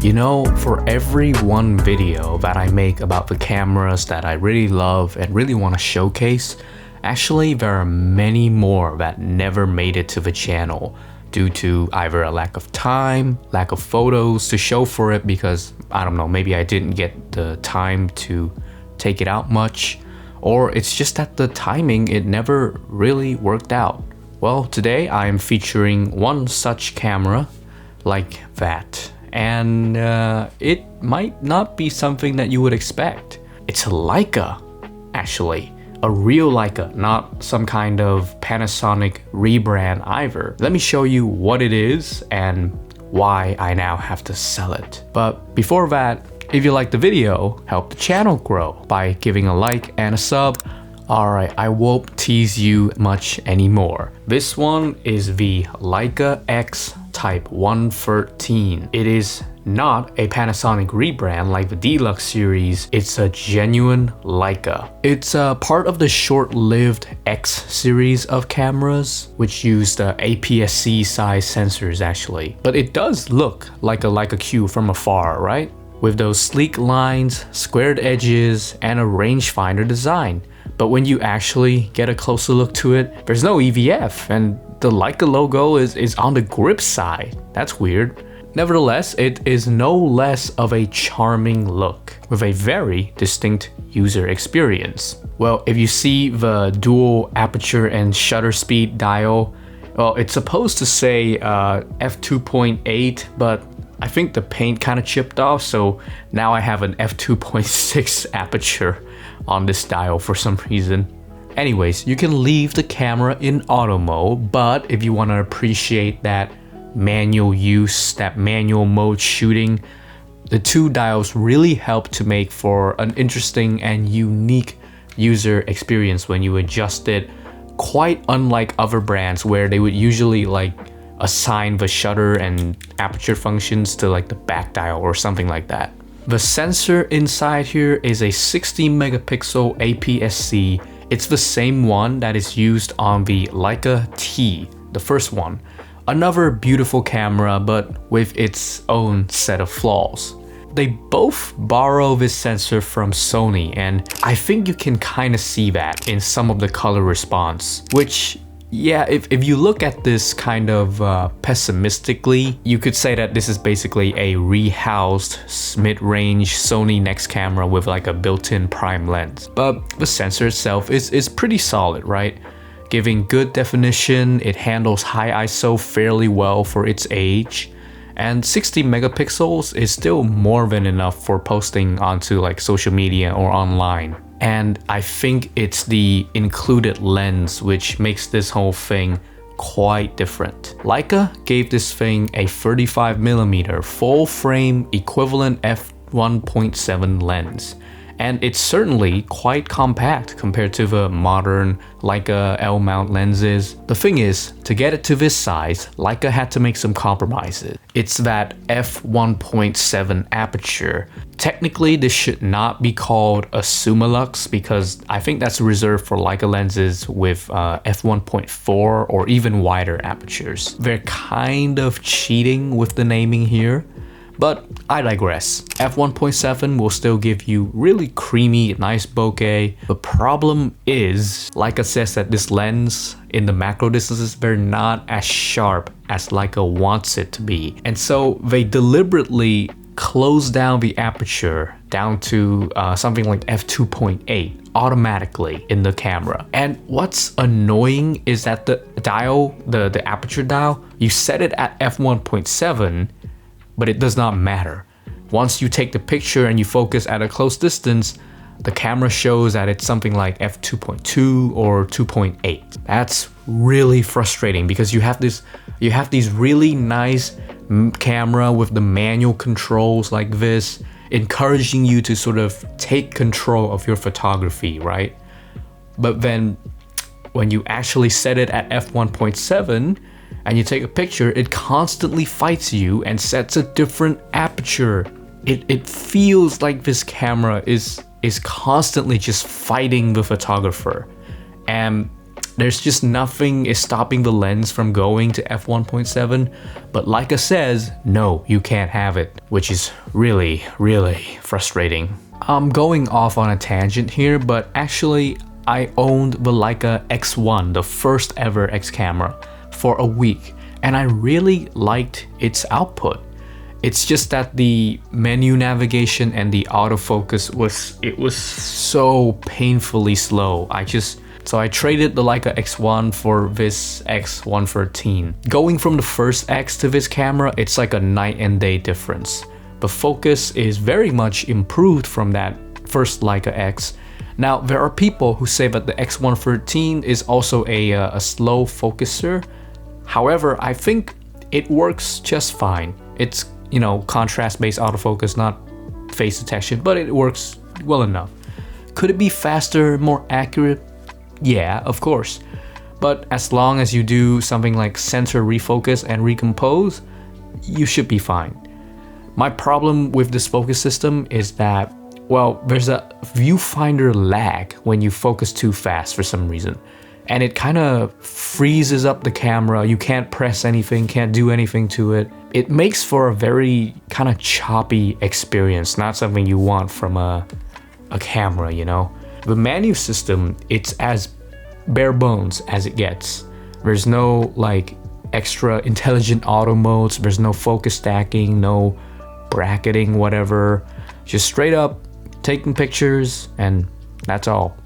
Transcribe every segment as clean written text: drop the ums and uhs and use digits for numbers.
You know, for every one video that I make about the cameras that I really love and really want to showcase, actually there are many more that never made it to the channel due to either a lack of time, lack of photos to show for it because, I don't know, maybe I didn't get the time to take it out much, or it's just that the timing, it never really worked out. Well, today I am featuring one such camera like that. And it might not be something that you would expect. It's a Leica, actually. A real Leica, not some kind of Panasonic rebrand either. Let me show you what it is and why I now have to sell it. But before that, if you like the video, help the channel grow by giving a like and a sub. Alright, I won't tease you much anymore. This one is the Leica X Type 113. It is not a Panasonic rebrand like the Deluxe series, it's a genuine Leica. It's a part of the short-lived X series of cameras, which used APS-C size sensors actually. But it does look like a Leica Q from afar, right? With those sleek lines, squared edges, and a rangefinder design. But when you actually get a closer look to it, there's no EVF, and the Leica logo is on the grip side. That's weird. Nevertheless, it is no less of a charming look, with a very distinct user experience. Well, if you see the dual aperture and shutter speed dial, well, it's supposed to say f2.8, but I think the paint kind of chipped off, so now I have an f2.6 aperture on this dial for some reason. Anyways, you can leave the camera in auto mode, but if you want to appreciate that manual use, that manual mode shooting, the two dials really help to make for an interesting and unique user experience when you adjust it, quite unlike other brands where they would usually like assign the shutter and aperture functions to like the back dial or something like that. The sensor inside here is a 60 megapixel APS-C. It's the same one that is used on the Leica T, the first one. Another beautiful camera, but with its own set of flaws. They both borrow this sensor from Sony, and I think you can kind of see that in some of the color response, which, yeah, if you look at this kind of pessimistically, you could say that this is basically a rehoused mid-range Sony Nex camera with like a built-in prime lens. But the sensor itself is pretty solid, right? Giving good definition, it handles high ISO fairly well for its age, and 60 megapixels is still more than enough for posting onto like social media or online. And I think it's the included lens which makes this whole thing quite different. Leica gave this thing a 35mm full frame equivalent f1.7 lens. And it's certainly quite compact compared to the modern Leica L-mount lenses. The thing is, to get it to this size, Leica had to make some compromises. It's that f1.7 aperture. Technically, this should not be called a Summilux because I think that's reserved for Leica lenses with f1.4 or even wider apertures. They're kind of cheating with the naming here. But I digress. f1.7 will still give you really creamy, nice bokeh. The problem is, Leica says that this lens, in the macro distances, they're not as sharp as Leica wants it to be. And so they deliberately close down the aperture down to something like f2.8 automatically in the camera. And what's annoying is that the dial, the aperture dial, you set it at f1.7, but it does not matter. Once you take the picture and you focus at a close distance, the camera shows that it's something like f2.2 or 2.8. That's really frustrating because you have these really nice camera with the manual controls like this, encouraging you to sort of take control of your photography, right? But then when you actually set it at f1.7, and you take a picture, it constantly fights you and sets a different aperture. It feels like this camera is constantly just fighting the photographer. And There's just nothing is stopping the lens from going to f1.7, but Leica says, no, you can't have it, which is really, really frustrating. I'm going off on a tangent here, but actually I owned the Leica X1, the first ever X camera, for a week, and I really liked its output. It's just that the menu navigation and the autofocus was so painfully slow. So I traded the Leica X1 for this X113. Going from the first X to this camera, it's like a night and day difference. The focus is very much improved from that first Leica X. Now, there are people who say that the X113 is also a slow focuser. However, I think it works just fine. It's, you know, contrast-based autofocus, not face detection, but it works well enough. Could it be faster, more accurate? Yeah, of course. But as long as you do something like center refocus and recompose, you should be fine. My problem with this focus system is that, well, there's a viewfinder lag when you focus too fast for some reason. And it kind of freezes up the camera. You can't press anything, can't do anything to it. It makes for a very kind of choppy experience, not something you want from a camera, you know? The menu system, it's as bare bones as it gets. There's no like extra intelligent auto modes, there's no focus stacking, no bracketing, whatever. Just straight up taking pictures, and that's all.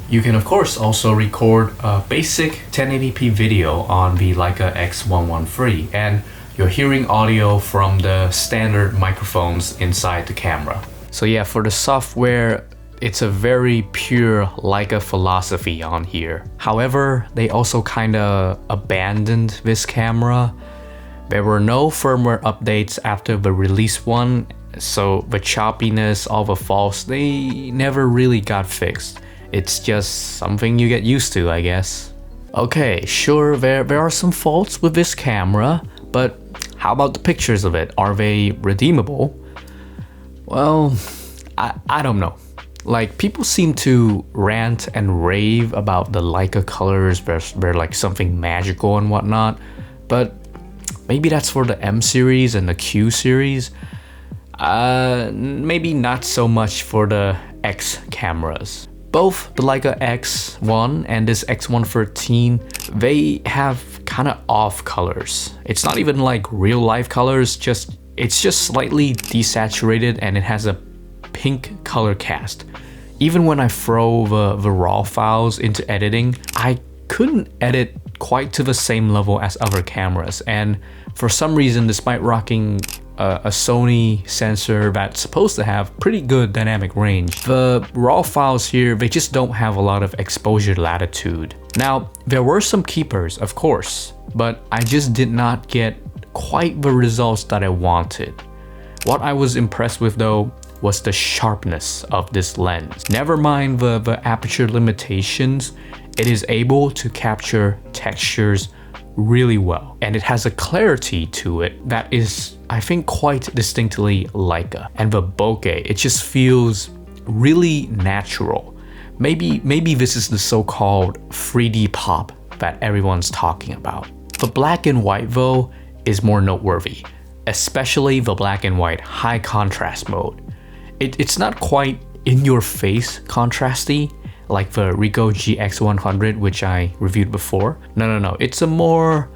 You can of course also record a basic 1080p video on the Leica X113, and you're hearing audio from the standard microphones inside the camera. So yeah, for the software, it's a very pure Leica philosophy on here. However, they also kinda abandoned this camera. There were no firmware updates after the release one, so the choppiness, all the faults, they never really got fixed. It's just something you get used to, I guess. Okay, sure, there are some faults with this camera, but how about the pictures of it? Are they redeemable? Well, I don't know. Like, people seem to rant and rave about the Leica colors, they're like something magical and whatnot, but maybe that's for the M series and the Q series. Maybe not so much for the X cameras. Both the Leica X1 and this X113, they have kind of off colors. It's not even like real life colors, it's just slightly desaturated, and it has a pink color cast. Even when I throw the raw files into editing, I couldn't edit quite to the same level as other cameras, and for some reason, despite rocking a Sony sensor that's supposed to have pretty good dynamic range, the raw files here, they just don't have a lot of exposure latitude. Now, there were some keepers, of course, but I just did not get quite the results that I wanted. What I was impressed with though was the sharpness of this lens. Never mind the aperture limitations, it is able to capture textures really well, and it has a clarity to it that is, I think, quite distinctly Leica. And the bokeh, it just feels really natural. Maybe this is the so-called 3D pop that everyone's talking about. The black and white though is more noteworthy, especially the black and white high contrast mode. It's not quite in your face contrasty like the Ricoh GX100, which I reviewed before. No, it's a more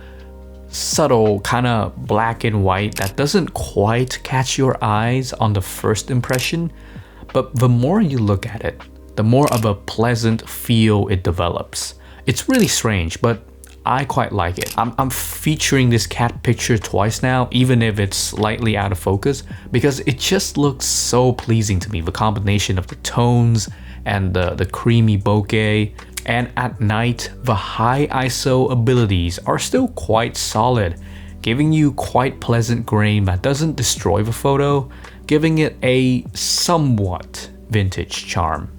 subtle kind of black and white that doesn't quite catch your eyes on the first impression, but the more you look at it, the more of a pleasant feel it develops. It's really strange, but I quite like it. I'm featuring this cat picture twice now, even if it's slightly out of focus, because it just looks so pleasing to me. The combination of the tones and the creamy bokeh, and at night the high ISO abilities are still quite solid, giving you quite pleasant grain that doesn't destroy the photo, giving it a somewhat vintage charm.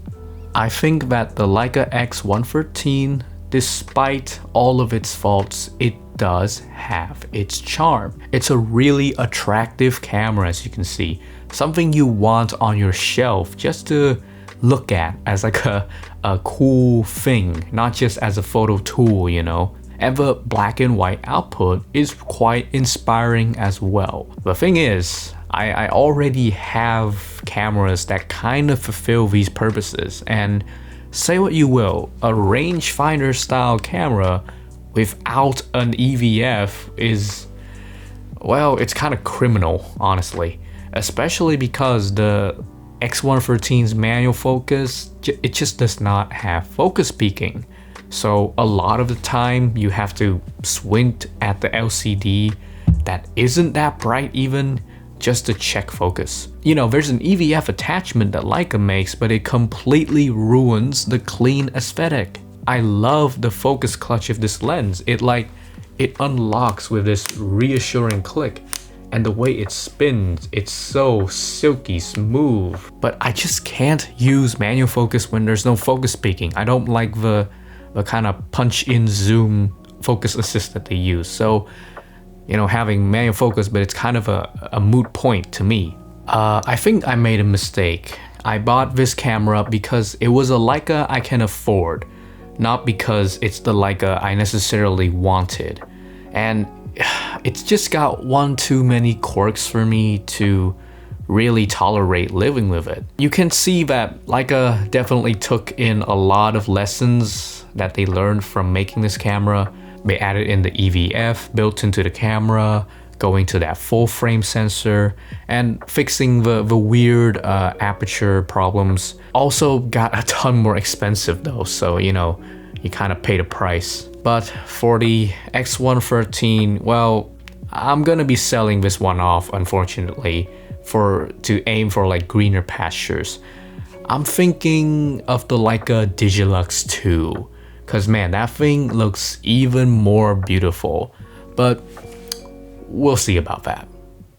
I think that the Leica X113, despite all of its faults, it does have its charm. It's a really attractive camera, as you can see, something you want on your shelf just to look at as like a cool thing, not just as a photo tool, you know. And the black and white output is quite inspiring as well. The thing is, I already have cameras that kind of fulfill these purposes, and say what you will, a rangefinder style camera without an EVF is, well, it's kind of criminal, honestly. Especially because the X113's manual focus, it just does not have focus peaking. So a lot of the time you have to squint at the LCD that isn't that bright even just to check focus. You know, there's an EVF attachment that Leica makes, but it completely ruins the clean aesthetic. I love the focus clutch of this lens. It unlocks with this reassuring click, and the way it spins, it's so silky smooth. But I just can't use manual focus when there's no focus peaking. I don't like the kind of punch in zoom focus assist that they use. So, you know, having manual focus, but it's kind of a moot point to me. I think I made a mistake. I bought this camera because it was a Leica I can afford, not because it's the Leica I necessarily wanted. And it's just got one too many quirks for me to really tolerate living with it. You can see that Leica definitely took in a lot of lessons that they learned from making this camera. They added in the EVF built into the camera, going to that full frame sensor, and fixing the weird aperture problems. Also got a ton more expensive though, so you know, you kind of pay the price. But for the X113, well, I'm gonna be selling this one off, unfortunately, to aim for like greener pastures. I'm thinking of the Leica Digilux 2, cause man, that thing looks even more beautiful, but we'll see about that.